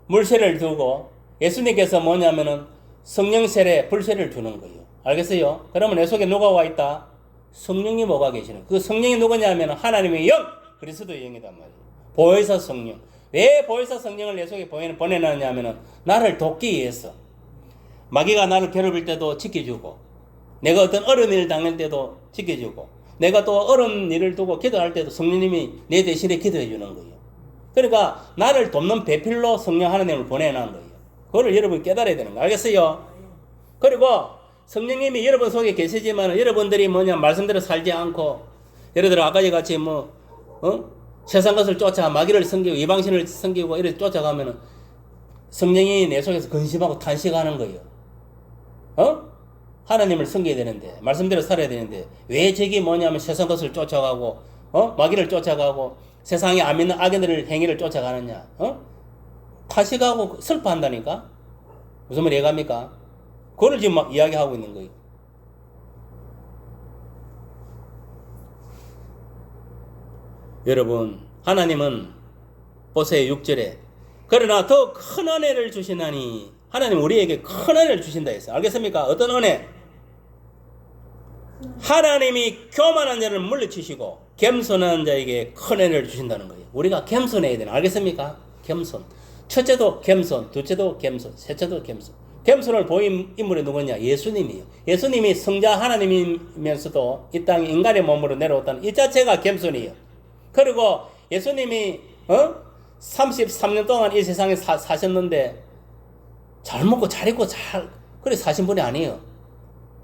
물세를 두고 예수님께서 뭐냐면은 성령 세례 불세를 주는 거예요. 알겠어요? 그러면 내 속에 누가 와 있다? 성령이 뭐가 계시는 그 성령이 누구냐면 하나님의 영 그리스도의 영이단 말이에요. 보혜사 성령. 왜 보혜사 성령을 내 속에 보내놨냐면은 나를 돕기 위해서 마귀가 나를 괴롭힐 때도 지켜주고 내가 어떤 어려운 일을 당할 때도 지켜주고 내가 또 어려운 일을 두고 기도할 때도 성령님이 내 대신에 기도해 주는 거예요. 그러니까 나를 돕는 배필로 성령 하나님을 보내놓은 거예요. 그걸 여러분 깨달아야 되는 거 알겠어요? 그리고 성령님이 여러분 속에 계시지만 여러분들이 뭐냐 말씀대로 살지 않고 예를 들어 아까 같이 세상 것을 쫓아 마귀를 섬기고 이방신을 섬기고 이렇게 쫓아가면은 성령이 내 속에서 근심하고 탄식하는 거예요. 하나님을 섬겨야 되는데 말씀대로 살아야 되는데 왜 저기 뭐냐면 세상 것을 쫓아가고 마귀를 쫓아가고 세상에 안 믿는 악인들의 행위를 쫓아가느냐? 탄식하고 슬퍼한다니까? 무슨 말 이해갑니까? 그걸 지금 막 이야기하고 있는 거예요. 여러분 하나님은 보세요 6절에 그러나 더 큰 은혜를 주시나니 하나님 우리에게 큰 은혜를 주신다 했어요. 알겠습니까? 어떤 은혜? 하나님이 교만한 자를 물리치시고 겸손한 자에게 큰 은혜를 주신다는 거예요. 우리가 겸손해야 되는, 알겠습니까? 겸손. 첫째도 겸손, 둘째도 겸손, 셋째도 겸손. 겸손을 보인 인물이 누구냐? 예수님이에요. 예수님이 성자 하나님이면서도 이 땅에 인간의 몸으로 내려왔다는 이 자체가 겸손이에요. 그리고 예수님이 33년 동안 이 세상에 사셨는데 잘 먹고 잘 입고 잘 그래 사신 분이 아니에요.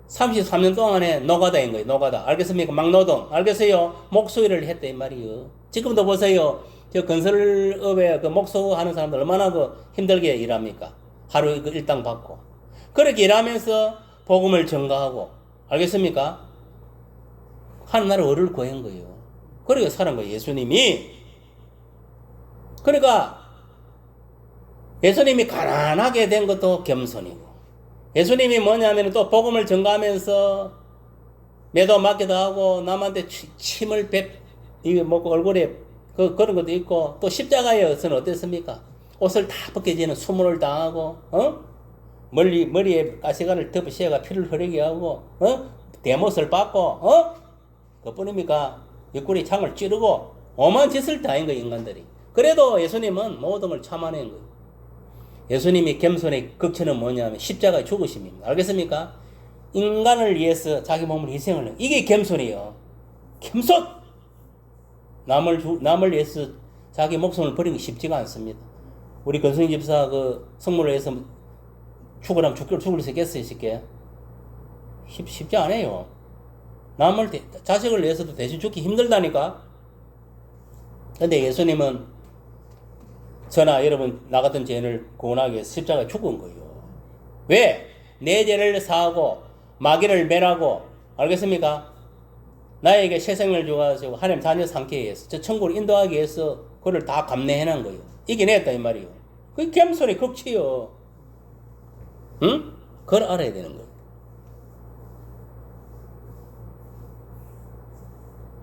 33년 동안에 노가다인 거예요. 노가다. 알겠습니까? 막노동. 알겠어요? 목수일을 했다 이 말이에요. 지금도 보세요. 저 건설업에 그 목수 하는 사람들 얼마나 그 힘들게 일합니까? 하루 그 일당 받고. 그렇게 일하면서 복음을 전가하고. 알겠습니까? 하나님의 의를 구한 거예요. 그러니까 살은 거예요. 예수님이. 그러니까 예수님이 가난하게 된 것도 겸손이고, 예수님이 뭐냐면 또 복음을 전가하면서 매도 맞기도 하고 남한테 침을 이거 먹고 얼굴에 그런 것도 있고, 또 십자가에서는 어땠습니까? 옷을 다 벗겨지는 수모를 당하고, 머리에 가시관을 덮으시어가 피를 흐르게 하고, 대못을 받고, 그뿐입니까? 옆구리 창을 찌르고 오만 짓을 다 한 거예요, 인간들이. 그래도 예수님은 모든 걸 참아낸 거예요. 예수님이 겸손의 극치는 뭐냐면 십자가의 죽으심입니다. 알겠습니까? 인간을 위해서 자기 몸을 희생을 해요. 이게 겸손이에요. 겸손! 남을 위해서 자기 목숨을 버리는 게 쉽지가 않습니다. 우리 건승 집사 그 성물을 위해서 죽으라면 죽을 수 있겠어요, 쉽게? 쉽지 않아요. 자식을 위해서도 대신 죽기 힘들다니까? 근데 예수님은 저나 여러분 나 같은 죄인을 구원하기 위해서 십자가에 죽은 거예요. 왜? 내 죄를 사하고 마귀를 멸하고, 알겠습니까? 나에게 새 생명을 주어가지고 하나님 자녀 삼기 위해서, 저 천국을 인도하기 위해서 그걸 다 감내해낸 거예요. 이겨냈다 이 말이에요. 그게 겸손의 극치요. 응? 그걸 알아야 되는 거예요.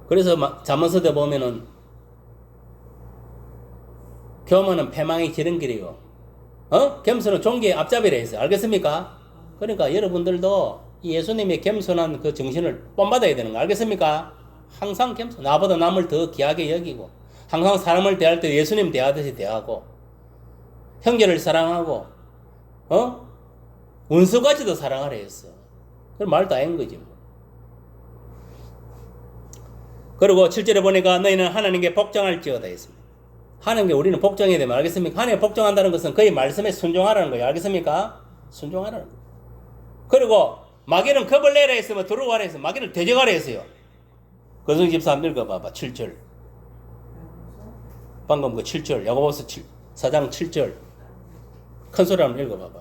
그래서 잠언서대 보면은 교만은 패망의 지름길이요. 겸손은 종기의 앞잡이라 했어요. 알겠습니까? 그러니까 여러분들도 이 예수님의 겸손한 그 정신을 본받아야 되는 거 알겠습니까? 항상 겸손. 나보다 남을 더 귀하게 여기고, 항상 사람을 대할 때 예수님 대하듯이 대하고, 형제를 사랑하고, 원수까지도 사랑하라 했어. 그럼 말 다 한 거지 뭐. 그리고 7절에 보니까 너희는 하나님께 복종할지어다 했습니다. 하나님께 우리는 복종해야 되면, 알겠습니까? 하나님께 복종한다는 것은 그의 말씀에 순종하라는 거예요. 알겠습니까? 순종하라는 거예요. 그리고 마귀는 겁을 내라 했으면 들어와라 했으면 마귀를 대적하라 했어요. 건승 집사 한번 읽어봐봐. 7절. 방금 그 7절. 야고보서 4장 7절. 큰 소리 한번 읽어봐봐.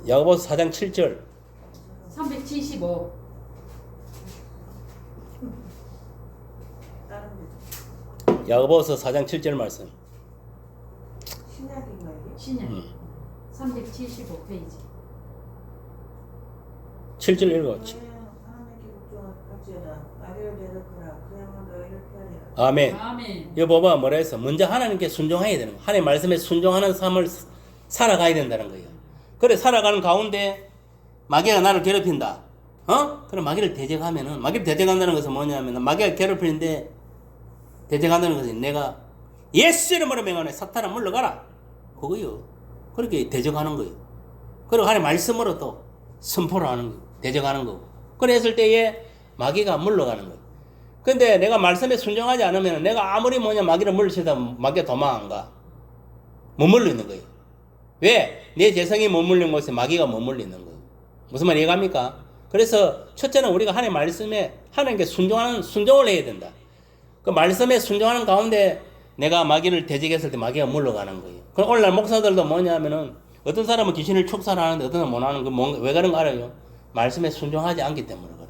야고보서 4장 7절. 375. 야고보서 4장 7절 말씀. 신약인가 이게? 신약 375페이지. 7절 읽어. 하나님께 복종할지어다. 마귀를 대적하라. 그야말로 너희를 피하리라. 아멘. 아멘. 이거 봐봐 뭐라 했어. 먼저 하나님께 순종해야 되는 거예요. 하나님 말씀에 순종하는 삶을 살아가야 된다는 거예요. 그래 살아가는 가운데 마귀가 나를 괴롭힌다. 그럼 마귀를 대적하면은, 마귀를 대적한다는 것은 뭐냐면 마귀가 괴롭히는데 대적한다는 것은 내가 예수 이름으로 명하네 사탄아 물러가라. 그거요. 그렇게 대적하는 거예요. 그리고 하나님 말씀으로 또 선포를 하는 거예요. 대적하는 거고. 그랬을 때에 마귀가 물러가는 거예요. 근데 내가 말씀에 순종하지 않으면 내가 아무리 마귀를 물리치다 마귀가 도망 안 가. 머물러 있는 거예요. 왜? 내 재성이 머물는 곳에 마귀가 머물러 있는 거예요. 무슨 말 이해갑니까? 그래서 첫째는 우리가 하나님 말씀에 하나님께 순종을 해야 된다. 그 말씀에 순종하는 가운데 내가 마귀를 대적했을 때 마귀가 물러가는 거예요. 그럼 오늘날 목사들도 뭐냐면은 어떤 사람은 귀신을 축사하는데 어떤 사람은 못 하는 거 왜 그런 거 알아요? 말씀에 순종하지 않기 때문에 그래요.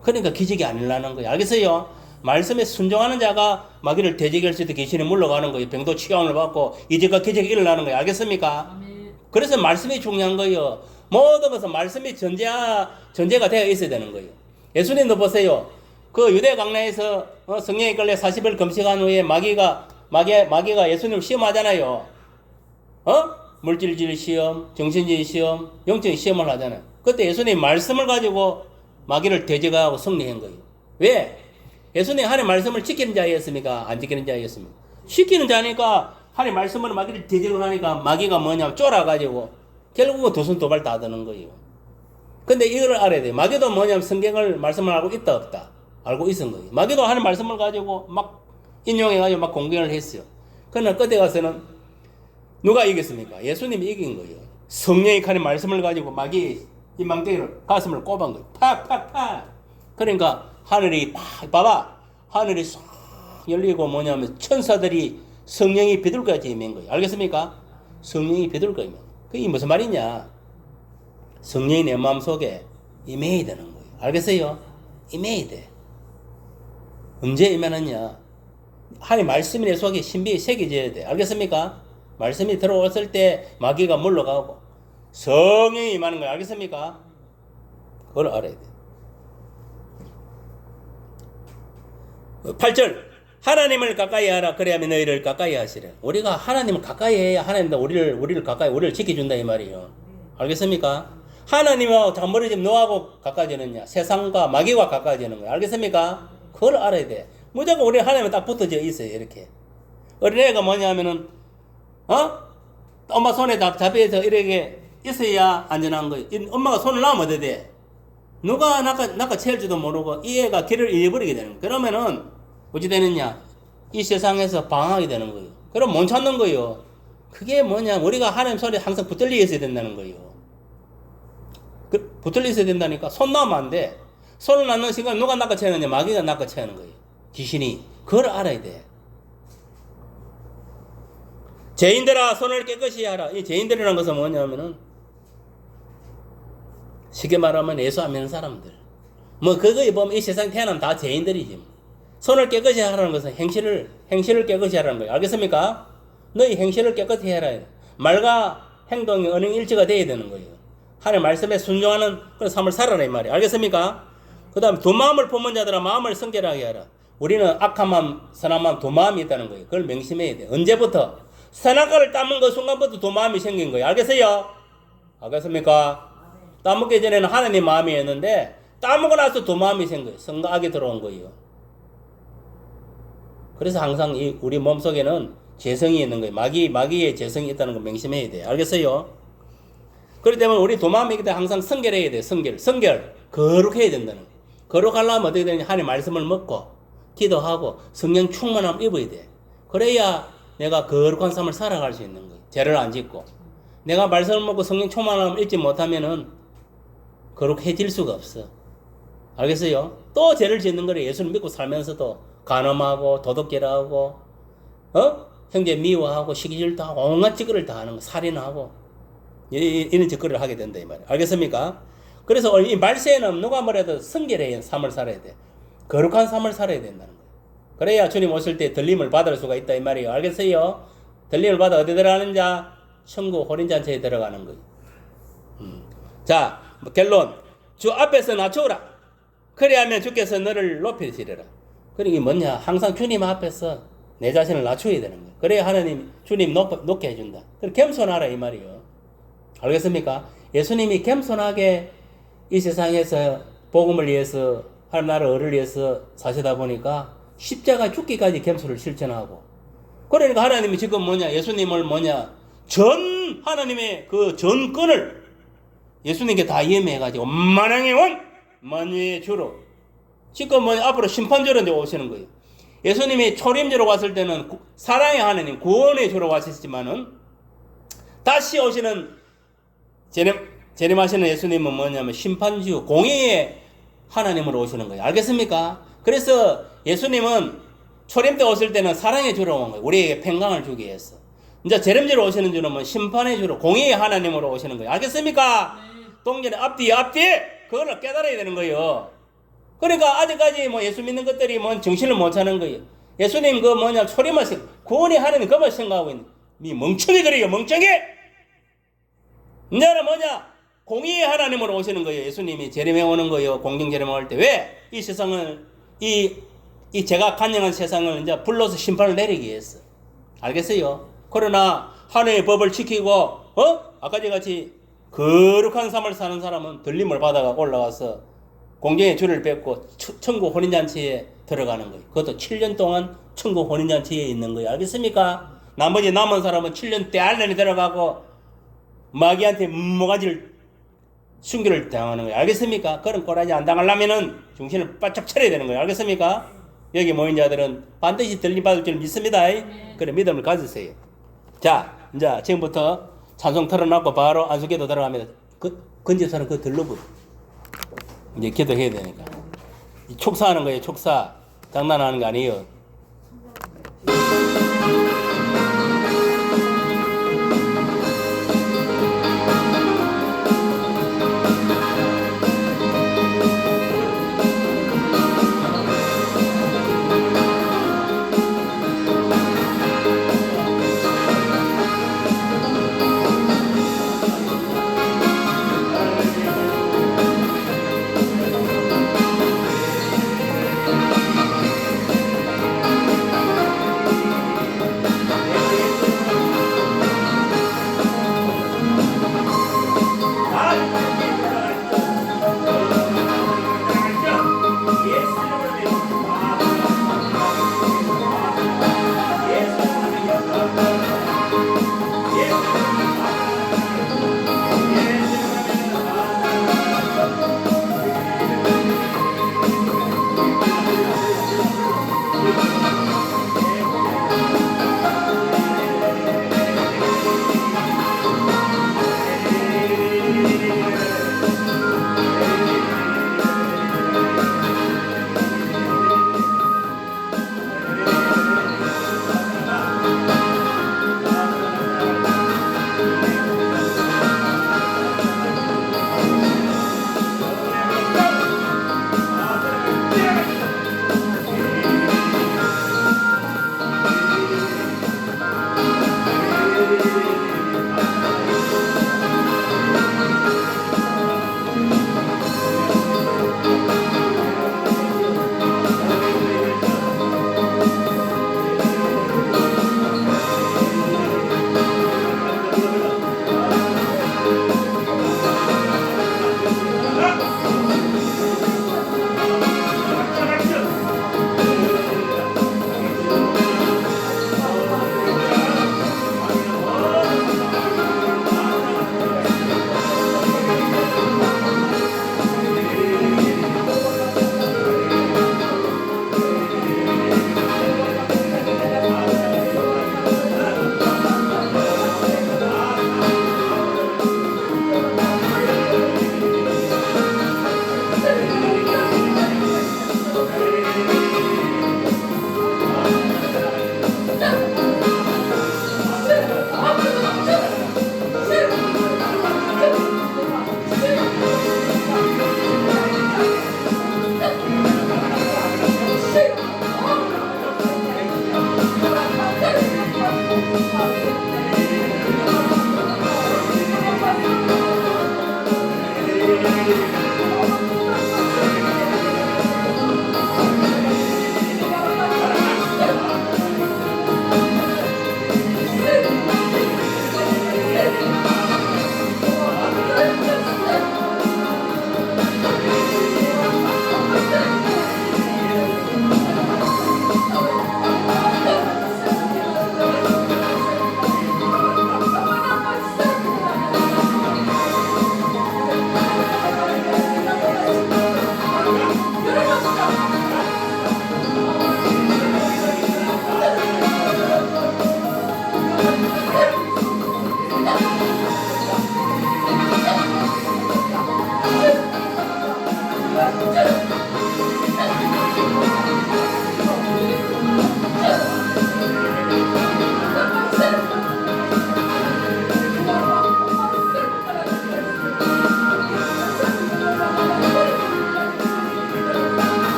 그러니까 기적이 안 일어나는 거예요. 알겠어요? 말씀에 순종하는 자가 마귀를 대적했을 때 귀신이 물러가는 거예요. 병도 치유함을 받고 이제가 기적이 일어나는 거예요. 알겠습니까? 아멘. 그래서 말씀이 중요한 거예요. 모든 것은 말씀이 전제가 되어 있어야 되는 거예요. 예수님도 보세요. 그 유대 강나에서 성령에 끌려 40일 금식한 후에 마귀가 예수님을 시험하잖아요. 물질질 시험, 정신질 시험, 영적인 시험을 하잖아요. 그때 예수님 말씀을 가지고 마귀를 대적하고 승리한 거예요. 왜? 예수님 하나님 말씀을 지키는 자였습니까? 안 지키는 자였습니까? 지키는 자니까 하나님 말씀을 마귀를 뒤지고 나니까 마귀가 뭐냐면 쫄아가지고 결국은 두 손 두 발 다 드는 거예요. 근데 이걸 알아야 돼. 마귀도 뭐냐면 성경을 말씀을 알고 있다 없다 알고 있은 거예요. 마귀도 하나님 말씀을 가지고 막 인용해가지고 막 공격을 했어요. 그러나 끝에 가서는 누가 이겼습니까? 예수님이 이긴 거예요. 성령이 하나님 말씀을 가지고 마귀 이 망대를 가슴을 꼽은 거예요. 팍팍팍. 그러니까 하늘이 봐봐 하늘이 쏙 열리고 뭐냐면 천사들이 성령이 비둘기같이 임한 거예요. 알겠습니까? 성령이 비둘기면 그게 무슨 말이냐? 성령이 내 마음속에 임해야 되는 거예요. 알겠어요? 임해야 돼. 언제 임하느냐? 하나님 말씀이 내 속에 신비에 새겨져야 돼. 알겠습니까? 말씀이 들어왔을 때 마귀가 물러가고 성령이 임하는 거예요. 알겠습니까? 그걸 알아야 돼. 8절 하나님을 가까이 하라 그래야만 너희를 가까이 하시래. 우리가 하나님을 가까이 해야 하나님도 우리를 가까이 우리를 지켜준다 이 말이에요. 알겠습니까? 하나님하고 잠버려지면 너하고 가까워지느냐? 세상과 마귀와 가까워지는 거예요. 알겠습니까? 그걸 알아야 돼. 무조건 우리 하나님은 딱 붙어져 있어요. 이렇게 어린애가 뭐냐면은 엄마 손에 잡혀서 이렇게 있어야 안전한 거예요. 엄마가 손을 놔면 어떻게 돼? 누가 낚아채울지도 모르고 이 애가 길을 잃어버리게 되는 거예요. 그러면은 어찌 되느냐? 이 세상에서 방황하게 되는 거예요. 그럼 못 찾는 거예요. 그게 뭐냐? 우리가 하나님 손에 항상 붙들려 있어야 된다는 거예요. 붙들려 있어야 된다니까. 손 놔면 안 돼. 손을 놔는 순간 누가 낚아채느냐? 마귀가 낚아채는 거예요. 귀신이. 그걸 알아야 돼. 죄인들아 손을 깨끗이 하라. 이 죄인들이라는 것은 뭐냐면은 쉽게 말하면 예수 안 믿는 사람들. 뭐 그거에 보면 이 세상 태어나면 다 죄인들이지. 손을 깨끗이 하라는 것은 행실을 깨끗이 하라는 거예요. 알겠습니까? 너희 행실을 깨끗이 해라. 말과 행동이 언행일치가 돼야 되는 거예요. 하나님 말씀에 순종하는 그런 삶을 살아라 이 말이에요. 알겠습니까? 그 다음에 두 마음을 품은 자들아 마음을 성결하게 하라. 우리는 악한 마음, 선한 마음 두 마음이 있다는 거예요. 그걸 명심해야 돼. 언제부터? 선악과를 따먹은 그 순간부터 두 마음이 생긴 거예요. 알겠어요? 알겠습니까? 따먹기 전에는 하나님 마음이었는데 따먹고 나서 두 마음이 생긴 거예요. 선과 악이 들어온 거예요. 그래서 항상 우리 몸속에는 재성이 있는 거예요. 마귀의 재성이 있다는 걸 명심해야 돼요. 알겠어요? 그렇기 때문에 우리 두 마음이기 때문에 항상 성결해야 돼요. 성결. 거룩해야 된다는 거예요. 거룩하려면 어떻게 되냐? 하나님 말씀을 먹고 기도하고 성령 충만함을 입어야 돼. 그래야 내가 거룩한 삶을 살아갈 수 있는 거예요. 죄를 안 짓고. 내가 말씀을 먹고 성령 충만함을 입지 못하면은 거룩해질 수가 없어. 알겠어요? 또 죄를 짓는 거래. 예수를 믿고 살면서도 간음하고 도덕질하고 형제 미워하고 시기질도 하고 온갖 짓거리를 다 하는 거. 살인하고 이런 짓거리를 하게 된다 이 말이에요. 알겠습니까? 그래서 이 말세에는 누가 뭐래도 성결의 삶을 살아야 돼. 거룩한 삶을 살아야 된다는 거예요. 그래야 주님 오실 때 들림을 받을 수가 있다 이 말이에요. 알겠어요? 들림을 받아 어디 들어가는 자? 천국 호린잔치에 들어가는 거예요. 자, 결론. 주 앞에서 낮추라. 그래야면 주께서 너를 높이시리라. 그러니까 뭐냐? 항상 주님 앞에서 내 자신을 낮춰야 되는 거예요. 그래야 하나님, 주님 높게 해준다. 그래 겸손하라 이 말이에요. 알겠습니까? 예수님이 겸손하게 이 세상에서 복음을 위해서 하나님 나라 을을 위해서 사시다 보니까 십자가 죽기까지 겸손을 실천하고 그러니까 하나님이 지금 뭐냐? 예수님을 뭐냐? 하나님의 그 전권을 예수님께 다 예매해가지고 만왕의 원 만유의 주로 지금 뭐냐? 앞으로 심판주로 이제 오시는 거예요. 예수님이 초림주로 왔을 때는 사랑의 하나님 구원의 주로 왔었지만은 다시 오시는 재림하시는 예수님은 뭐냐면 심판주 공의의 하나님으로 오시는 거예요. 알겠습니까? 그래서 예수님은 초림 때 오실 때는 사랑의 주로 온 거예요. 우리에게 평강을 주기 위해서. 이제 재림주로 오시는 주는 뭐 심판의 주로 공의의 하나님으로 오시는 거예요. 알겠습니까? 동전의 앞뒤 그걸 깨달아야 되는 거예요. 그러니까 아직까지 뭐 예수 믿는 것들이 뭐 정신을 못 차는 거예요. 예수님 그 뭐냐 초림하신 구원의 하나님 그만 생각하고 있는 이 멍청이 그래요. 멍청이. 이제는 뭐냐 공의의 하나님으로 오시는 거예요. 예수님이 재림해 오는 거예요. 공중 재림해 올 때 왜? 이 세상을 이 제가 간영한 세상을 이제 불러서 심판을 내리기 위해서. 알겠어요? 그러나 하나님의 법을 지키고 아까지 같이 거룩한 삶을 사는 사람은 들림을 받아가 올라와서 공정의 줄을 뺏고 천국 혼인잔치에 들어가는 거예요. 그것도 7년 동안 천국 혼인잔치에 있는 거예요. 알겠습니까? 나머지 남은 사람은 7년 때 안에 들어가고 마귀한테 모가지를 순교를 당하는 거예요. 알겠습니까? 그런 꼬라지 안 당하려면은 정신을 바짝 차려야 되는 거예요. 알겠습니까? 여기 모인 자들은 반드시 들림 받을 줄 믿습니다. 그래 믿음을 가지세요. 자, 이제 지금부터 찬송 털어놓고 바로 안수기도 들어갑니다. 건지사는 그 들러붙어. 이제 기도해야 되니까. 촉사하는 거예요. 촉사. 장난하는 거 아니에요.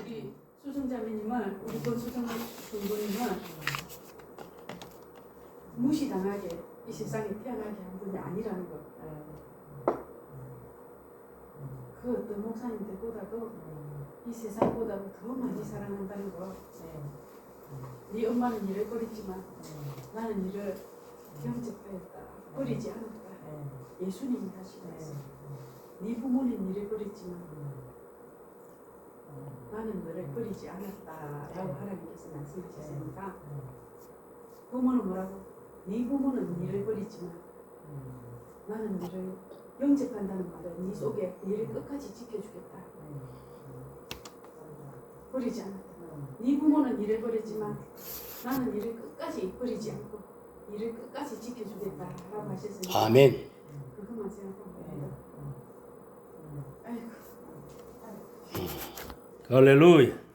우리 수성자매님을 우리 권수정 군부님은 무시당하게 이 세상에 태어나게 한 분이 아니라는 거. 그 어떤 목사님들보다도 이 세상보다도 더 많이 사랑한다는 거. 네 엄마는 일을 버렸지만 나는 일을 영접했다. 버리지 않았다. 예수님이 다시 말씀. 네 부모는 일을 버렸지만 나는 너를 버리지 않았다라고 하나님께서 말씀하셨으니까 부모는 뭐라고? 네 부모는 일을 버렸지만 나는 너를 영접한다는 말은 네 속에 너를 끝까지 지켜주겠다. 버리지 않았다. 네 부모는 일을 버렸지만 나는 이를 끝까지 버리지 않고 이를 끝까지 지켜주겠다라고 하셨으니까 아멘. 그것만 생각하면 아이고. 할렐루야.